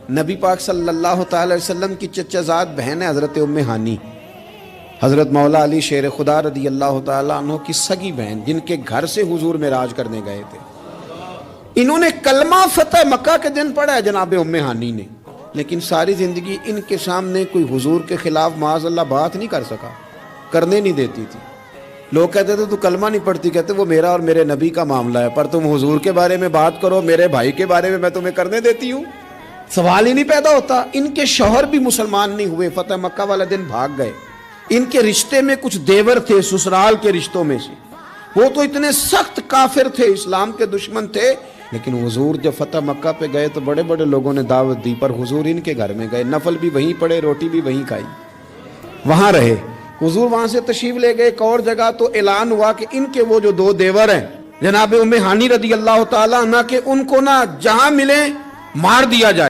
नबी पाक सल्लल्लाहु अलैहि वसल्लम की चचाजाद बहन है हज़रत उम्मे हानी, हज़रत मौला अली शेर खुदा रदी अल्लाह तआला अन्हु की सगी बहन, जिनके घर से हुजूर मेराज करने गए थे। इन्होंने कलमा फतह मक्का के दिन पढ़ा है जनाब उम्मे हानी ने, लेकिन सारी ज़िंदगी इनके सामने कोई हुजूर के ख़िलाफ़ माज़अल्लाह बात नहीं कर सका, करने नहीं देती थी। लोग कहते थे तू कलमा नहीं पढ़ती, कहते वो मेरा और मेरे नबी का मामला है, पर तुम हुजूर के बारे में बात करो, मेरे भाई के बारे में मैं तुम्हें करने देती हूँ, सवाल ही नहीं पैदा होता। इनके शौहर भी मुसलमान नहीं हुए, फतह मक्का वाला दिन भाग गए। इनके रिश्ते में कुछ देवर थे ससुराल के रिश्तों में से, वो तो इतने सख्त काफिर थे, इस्लाम के दुश्मन थे। लेकिन हुजूर जब फतह मक्का पे गए तो बड़े बड़े लोगों ने दावत दी, पर हुजूर इनके घर में गए, नफल भी वहीं पढ़े, रोटी भी वहीं खाई, वहां रहे। हुजूर वहां से तशरीफ ले गए एक और जगह, तो ऐलान हुआ कि इनके वो जो दो देवर हैं जनाब उम्मे हानी रदी अल्लाह तआला अन्हा के, उनको ना जहां मिले मार दिया जाए।